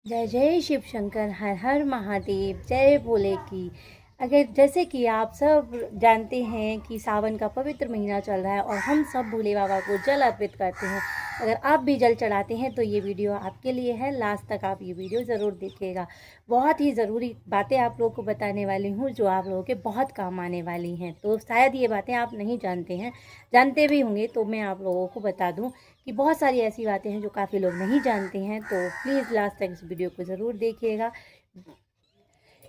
जय जय शिव शंकर, हर हर महादेव, जय भोले की। अगर जैसे कि आप सब जानते हैं कि सावन का पवित्र महीना चल रहा है और हम सब भोले बाबा को जल अर्पित करते हैं। अगर आप भी जल चढ़ाते हैं तो ये वीडियो आपके लिए है। लास्ट तक आप ये वीडियो ज़रूर देखिएगा। बहुत ही ज़रूरी बातें आप लोगों को बताने वाली हूँ जो आप लोगों के बहुत काम आने वाली हैं। तो शायद ये बातें आप नहीं जानते हैं, जानते भी होंगे तो मैं आप लोगों को बता दूँ कि बहुत सारी ऐसी बातें हैं जो काफ़ी लोग नहीं जानते हैं। तो प्लीज़ लास्ट तक इस वीडियो को ज़रूर देखिएगा।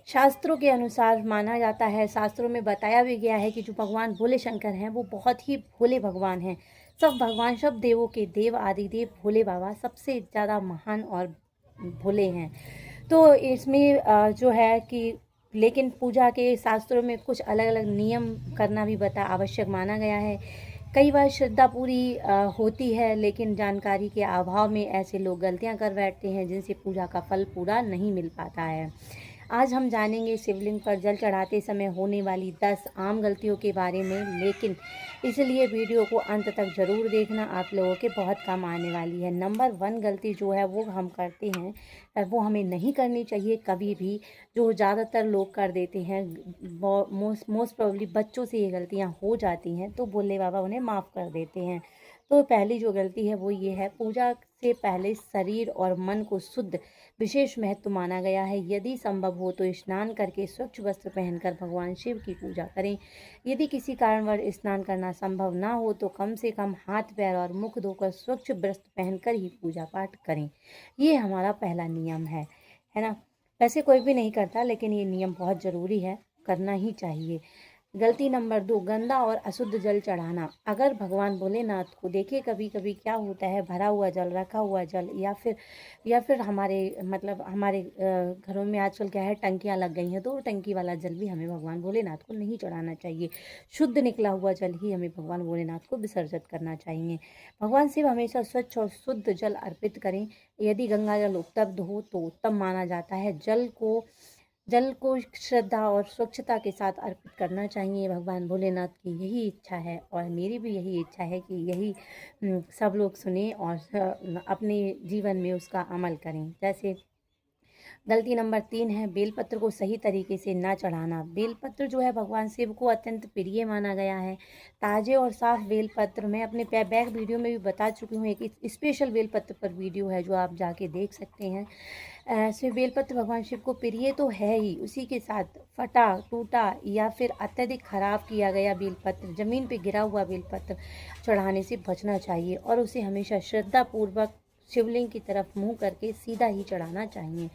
शास्त्रों के अनुसार माना जाता है, शास्त्रों में बताया भी गया है कि जो भगवान भोले शंकर हैं वो बहुत ही भोले भगवान हैं। सब भगवान, सब देवों के देव आदिदेव भोले बाबा सबसे ज़्यादा महान और भोले हैं। तो इसमें जो है कि लेकिन पूजा के शास्त्रों में कुछ अलग अलग नियम करना भी आवश्यक माना गया है। कई बार श्रद्धा पूरी होती है, लेकिन जानकारी के अभाव में ऐसे लोग गलतियां कर बैठते हैं जिनसे पूजा का फल पूरा नहीं मिल पाता है। आज हम जानेंगे शिवलिंग पर जल चढ़ाते समय होने वाली 10 आम गलतियों के बारे में, लेकिन इसलिए वीडियो को अंत तक ज़रूर देखना, आप लोगों के बहुत काम आने वाली है। नंबर 1 गलती जो है वो हम करते हैं, वो हमें नहीं करनी चाहिए कभी भी, जो ज़्यादातर लोग कर देते हैं। मोस्ट प्रोबेबली बच्चों से ये गलतियाँ हो जाती हैं तो भोले बाबा उन्हें माफ़ कर देते हैं। तो पहली जो गलती है वो ये है, पूजा से पहले शरीर और मन को शुद्ध विशेष महत्व माना गया है। यदि संभव हो तो स्नान करके स्वच्छ वस्त्र पहनकर भगवान शिव की पूजा करें। यदि किसी कारणवश स्नान करना संभव ना हो तो कम से कम हाथ पैर और मुख धोकर स्वच्छ वस्त्र पहनकर ही पूजा पाठ करें। ये हमारा पहला नियम है ना। वैसे कोई भी नहीं करता, लेकिन ये नियम बहुत ज़रूरी है, करना ही चाहिए। गलती नंबर 2, गंदा और अशुद्ध जल चढ़ाना। अगर भगवान भोलेनाथ को देखिए, कभी कभी क्या होता है, भरा हुआ जल, रखा हुआ जल, या फिर हमारे घरों में आजकल क्या है, टंकियाँ लग गई हैं, तो टंकी वाला जल भी हमें भगवान भोलेनाथ को नहीं चढ़ाना चाहिए। शुद्ध निकला हुआ जल ही हमें भगवान भोलेनाथ को विसर्जित करना चाहिए। भगवान शिव हमेशा स्वच्छ और शुद्ध जल अर्पित करें। यदि गंगा जल उपलब्ध हो तो उत्तम माना जाता है। जल को श्रद्धा और स्वच्छता के साथ अर्पित करना चाहिए। भगवान भोलेनाथ की यही इच्छा है और मेरी भी यही इच्छा है कि यही सब लोग सुने और अपने जीवन में उसका अमल करें। जैसे गलती नंबर 3 है, बेलपत्र को सही तरीके से ना चढ़ाना। बेलपत्र जो है भगवान शिव को अत्यंत प्रिय माना गया है। ताज़े और साफ बेलपत्र, मैं अपने बैक वीडियो में भी बता चुकी हूँ, एक स्पेशल बेलपत्र पर वीडियो है जो आप जाके देख सकते हैं। ऐसे बेलपत्र भगवान शिव को प्रिय तो है ही, उसी के साथ फटा टूटा या फिर अत्यधिक खराब किया गया बेलपत्र, ज़मीन पे गिरा हुआ बेलपत्र चढ़ाने से बचना चाहिए और उसे हमेशा श्रद्धापूर्वक शिवलिंग की तरफ मुंह करके सीधा ही चढ़ाना चाहिए।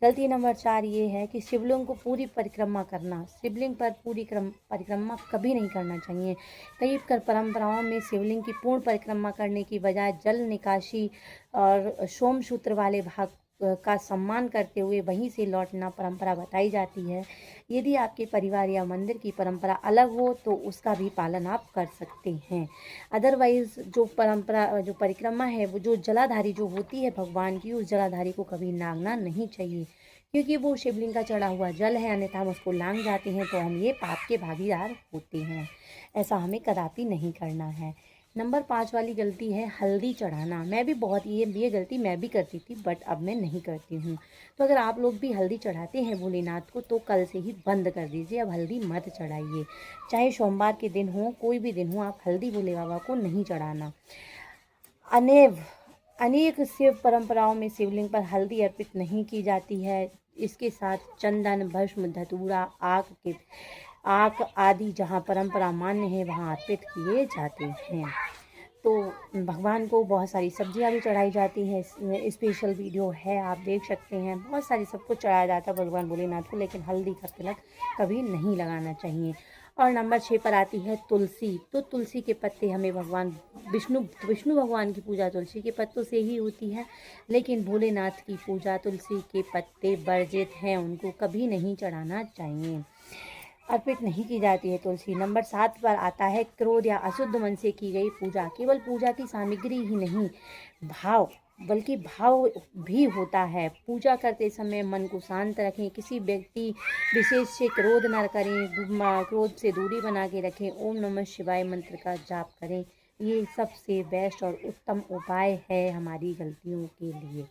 गलती नंबर 4 ये है कि शिवलिंग को पूरी परिक्रमा करना। शिवलिंग पर पूरी परिक्रमा कभी नहीं करना चाहिए। कई परंपराओं में शिवलिंग की पूर्ण परिक्रमा करने की बजाय जल निकासी और सोमसूत्र वाले भाग का सम्मान करते हुए वहीं से लौटना परंपरा बताई जाती है। यदि आपके परिवार या मंदिर की परंपरा अलग हो तो उसका भी पालन आप कर सकते हैं। अदरवाइज जो परिक्रमा है, वो जो जलाधारी जो होती है भगवान की, उस जलाधारी को कभी लांघना नहीं चाहिए, क्योंकि वो शिवलिंग का चढ़ा हुआ जल है। अन्यथा हम उसको लांघ जाते हैं तो हम ये पाप के भागीदार होते हैं। ऐसा हमें कदापि नहीं करना है। नंबर 5 वाली गलती है हल्दी चढ़ाना। मैं भी बहुत ये गलती मैं भी करती थी, बट अब मैं नहीं करती हूँ। तो अगर आप लोग भी हल्दी चढ़ाते हैं भोलेनाथ को तो कल से ही बंद कर दीजिए, अब हल्दी मत चढ़ाइए। चाहे सोमवार के दिन हो, कोई भी दिन हो, आप हल्दी भोले बाबा को नहीं चढ़ाना। अनेव अनेक शिव परंपराओं में शिवलिंग पर हल्दी अर्पित नहीं की जाती है। इसके साथ चंदन, भस्म, धतूरा, आक आदि जहाँ परंपरा मान्य है वहाँ अर्पित किए जाते हैं। तो भगवान को बहुत सारी सब्जियां भी चढ़ाई जाती हैं। स्पेशल वीडियो है, आप देख सकते हैं। बहुत सारी सब कुछ चढ़ाया जाता है भगवान भोलेनाथ को, लेकिन हल्दी का तिलक कभी नहीं लगाना चाहिए। और नंबर 6 पर आती है तुलसी। तो तुलसी के पत्ते हमें भगवान विष्णु भगवान की पूजा तुलसी के पत्तों से ही होती है, लेकिन भोलेनाथ की पूजा तुलसी के पत्ते वर्जित हैं, उनको कभी नहीं चढ़ाना चाहिए, अर्पित नहीं की जाती है तुलसी। नंबर 7 पर आता है क्रोध या अशुद्ध मन से की गई पूजा। केवल पूजा की सामग्री ही नहीं, बल्कि भाव भी होता है। पूजा करते समय मन को शांत रखें, किसी व्यक्ति विशेष से क्रोध न करें, क्रोध से दूरी बना के रखें। ओम नमः शिवाय मंत्र का जाप करें। ये सबसे बेस्ट और उत्तम उपाय है हमारी गलतियों के लिए।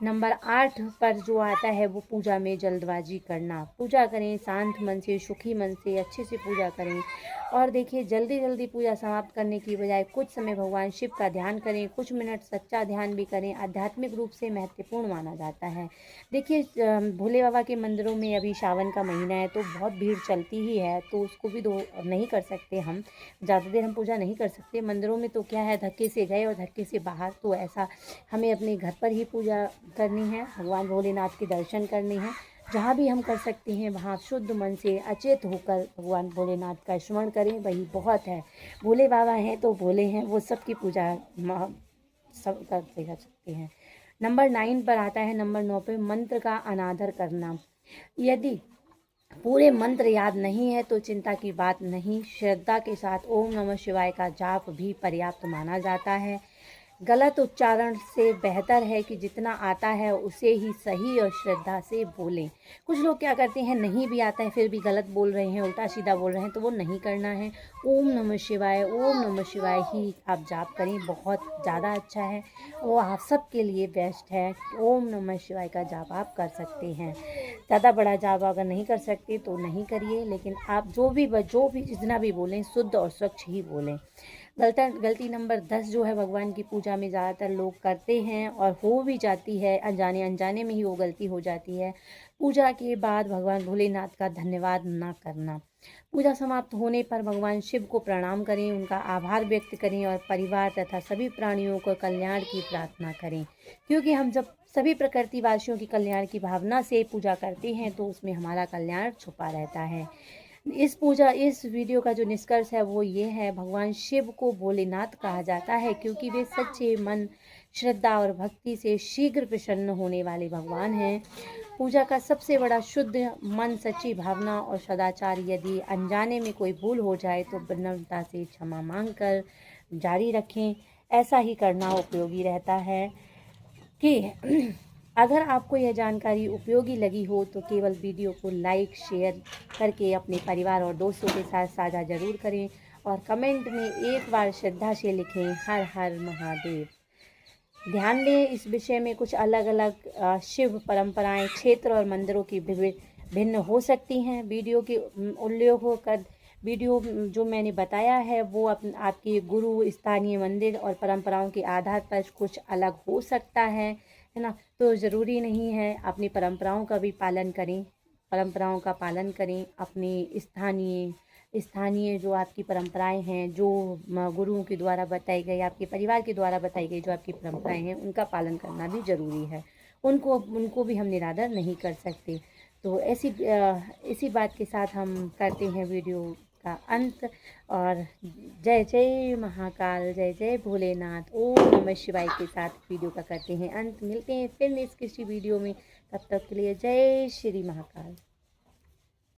नंबर 8 पर जो आता है वो पूजा में जल्दबाजी करना। पूजा करें शांत मन से, सुखी मन से, अच्छे से पूजा करें। और देखिए जल्दी जल्दी पूजा समाप्त करने की बजाय कुछ समय भगवान शिव का ध्यान करें, कुछ मिनट सच्चा ध्यान भी करें। आध्यात्मिक रूप से महत्वपूर्ण माना जाता है। देखिए भोले बाबा के मंदिरों में अभी सावन का महीना है तो बहुत भीड़ चलती ही है, तो उसको भी दो नहीं कर सकते हम, ज़्यादा देर हम पूजा नहीं कर सकते। मंदिरों में तो क्या है, धक्के से गए और धक्के से बाहर, तो ऐसा हमें अपने घर पर ही पूजा करनी है, भगवान भोलेनाथ के दर्शन करने हैं। जहाँ भी हम कर सकते हैं वहाँ शुद्ध मन से अचेत होकर भगवान भोलेनाथ का स्मरण करें, वही बहुत है। भोले बाबा हैं तो भोले हैं, वो सबकी पूजा सब करते कर सकते हैं। नंबर 9 पर आता है, नंबर 9 पे मंत्र का अनादर करना। यदि पूरे मंत्र याद नहीं है तो चिंता की बात नहीं, श्रद्धा के साथ ओम नमः शिवाय का जाप भी पर्याप्त माना जाता है। गलत उच्चारण से बेहतर है कि जितना आता है उसे ही सही और श्रद्धा से बोलें। कुछ लोग क्या करते हैं, नहीं भी आता है फिर भी गलत बोल रहे हैं, उल्टा सीधा बोल रहे हैं, तो वो नहीं करना है। ओम नमः शिवाय ही आप जाप करें, बहुत ज़्यादा अच्छा है, वो आप सबके लिए बेस्ट है। ओम नमः शिवाय का जाप आप कर सकते हैं। ज़्यादा बड़ा जाप अगर नहीं कर सकते तो नहीं करिए, लेकिन आप जो भी जितना भी बोलें शुद्ध और स्वच्छ ही बोलें। गलती नंबर 10 जो है, भगवान की पूजा में ज़्यादातर लोग करते हैं और हो भी जाती है, अनजाने में ही वो गलती हो जाती है। पूजा के बाद भगवान भोलेनाथ का धन्यवाद ना करना। पूजा समाप्त होने पर भगवान शिव को प्रणाम करें, उनका आभार व्यक्त करें और परिवार तथा सभी प्राणियों को कल्याण की प्रार्थना करें। क्योंकि हम जब सभी प्रकृतिवासियों की कल्याण की भावना से पूजा करते हैं तो उसमें हमारा कल्याण छुपा रहता है। इस वीडियो का जो निष्कर्ष है वो ये है, भगवान शिव को भोलेनाथ कहा जाता है क्योंकि वे सच्चे मन, श्रद्धा और भक्ति से शीघ्र प्रसन्न होने वाले भगवान हैं। पूजा का सबसे बड़ा शुद्ध मन, सच्ची भावना और सदाचार। यदि अनजाने में कोई भूल हो जाए तो विनम्रता से क्षमा मांगकर जारी रखें। ऐसा ही करना उपयोगी रहता है। कि अगर आपको यह जानकारी उपयोगी लगी हो तो केवल वीडियो को लाइक शेयर करके अपने परिवार और दोस्तों के साथ साझा जरूर करें और कमेंट में एक बार श्रद्धा से लिखें, हर हर महादेव। ध्यान दें, इस विषय में कुछ अलग अलग शिव परंपराएं, क्षेत्र और मंदिरों की भिन्न हो सकती हैं। वीडियो के उल्लेख होकर वीडियो जो मैंने बताया है वो आपके गुरु, स्थानीय मंदिर और परंपराओं के आधार पर कुछ अलग हो सकता है ना। तो ज़रूरी नहीं है, अपनी परंपराओं का भी पालन करें, परंपराओं का पालन करें। अपने स्थानीय जो आपकी परंपराएं हैं, जो गुरुओं के द्वारा बताई गई, आपके परिवार के द्वारा बताई गई जो आपकी परंपराएं हैं, उनका पालन करना भी ज़रूरी है। उनको भी हम निरादर नहीं कर सकते। तो इसी बात के साथ हम करते हैं वीडियो का अंत। और जय जय महाकाल, जय जय भोलेनाथ, ओम नमः शिवाय के साथ वीडियो का करते हैं अंत। मिलते हैं फिर नेक्स्ट किसी वीडियो में, तब तक के लिए जय श्री महाकाल।